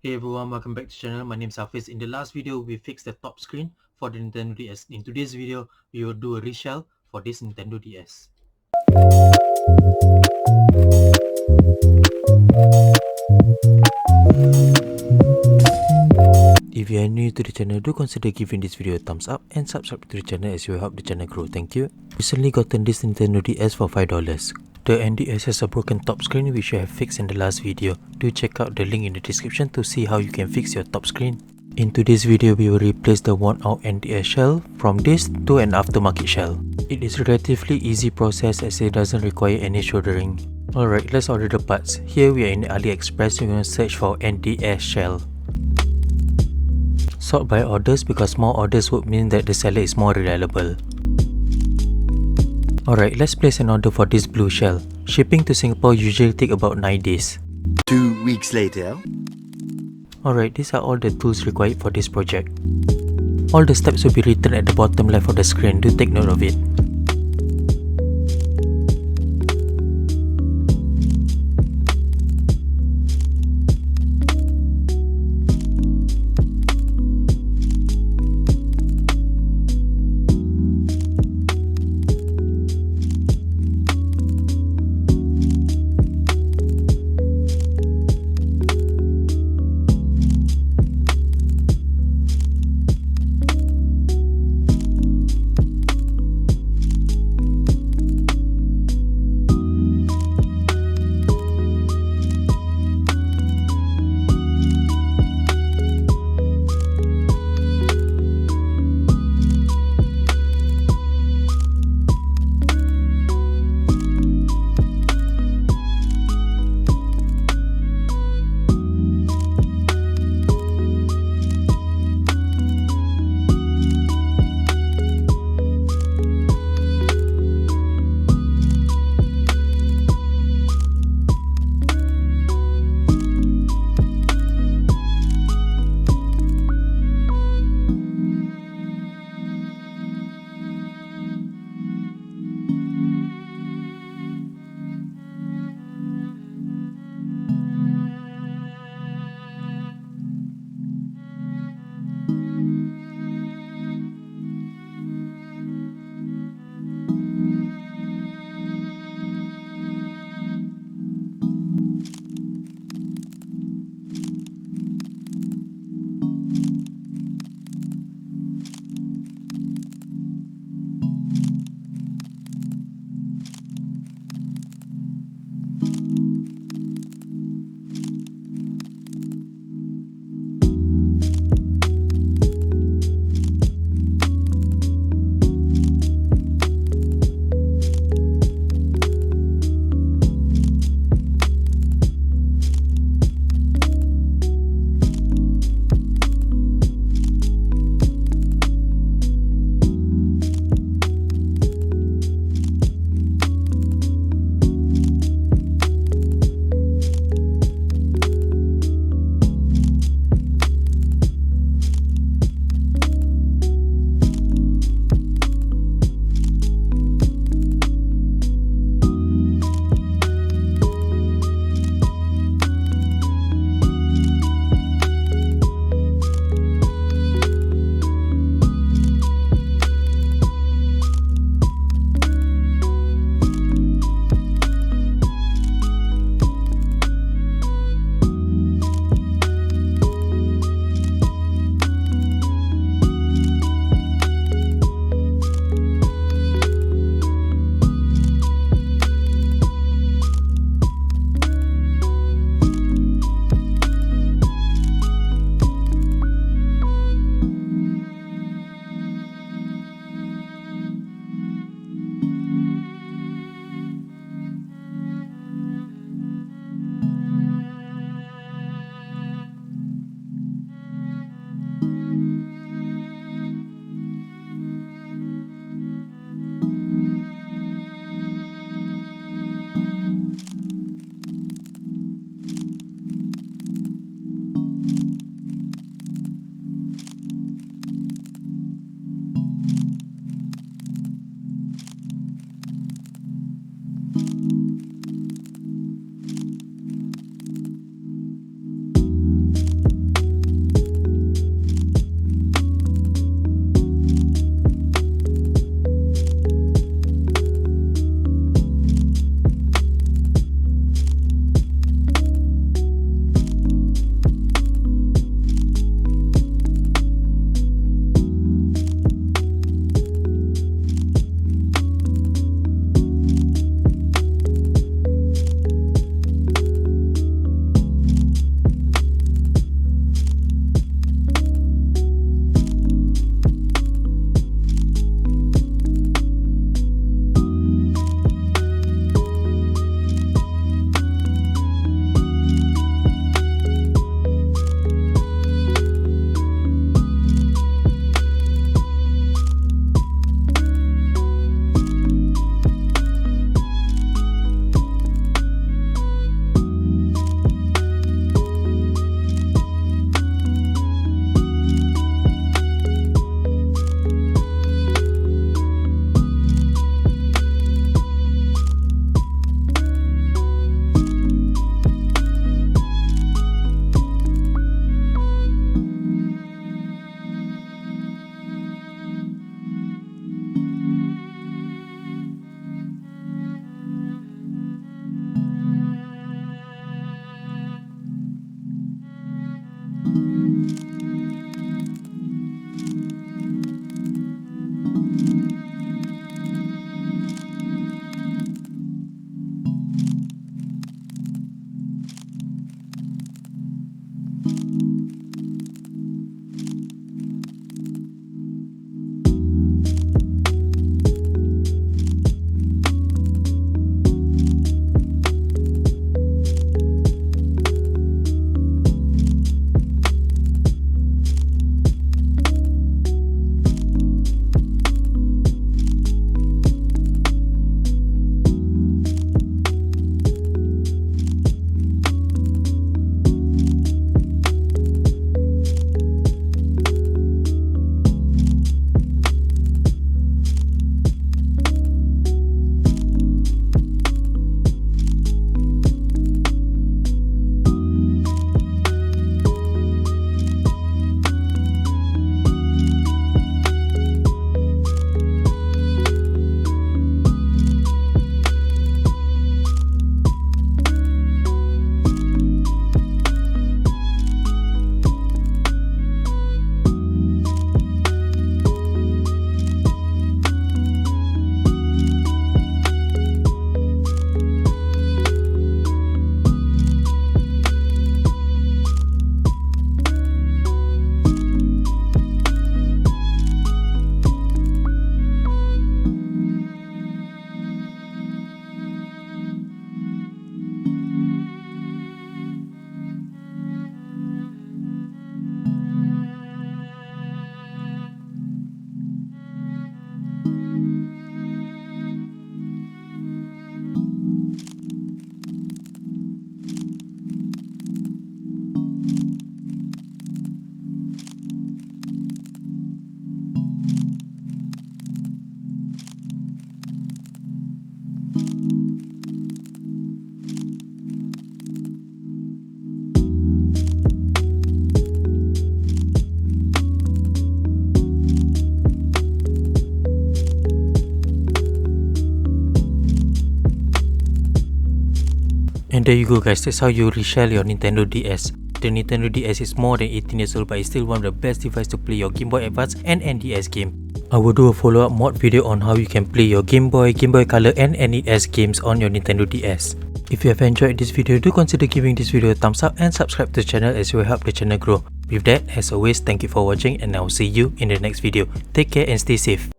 Hey everyone, welcome back to the channel. My name is Hafiz. In the last video, we fixed the top screen for the Nintendo DS. In today's video, we will do a reshell for this Nintendo DS. If you are new to the channel, do consider giving this video a thumbs up and subscribe to the channel as you will help the channel grow. Thank you. Recently gotten this Nintendo DS for $5. The NDS has a broken top screen which I have fixed in the last video. Do check out the link in the description to see how you can fix your top screen. In today's video, we will replace the worn out NDS shell from this to an aftermarket shell. It is a relatively easy process as it doesn't require any soldering. Alright, let's order the parts. Here we are in AliExpress. We're going to search for NDS shell. Sort by orders because more orders would mean that the seller is more reliable. Alright, let's place an order for this blue shell. Shipping to Singapore usually take about 9 days. 2 weeks later. Alright, these are all the tools required for this project. All the steps will be written at the bottom left of the screen, do take note of it. And there you go guys, that's how you reshell your Nintendo DS. The Nintendo DS is more than 18 years old but it's still one of the best devices to play your Game Boy Advance and NDS game. I will do a follow-up mod video on how you can play your Game Boy, Game Boy Color and NES games on your Nintendo DS. If you have enjoyed this video, do consider giving this video a thumbs up and subscribe to the channel as it will help the channel grow. With that, as always, thank you for watching and I will see you in the next video. Take care and stay safe.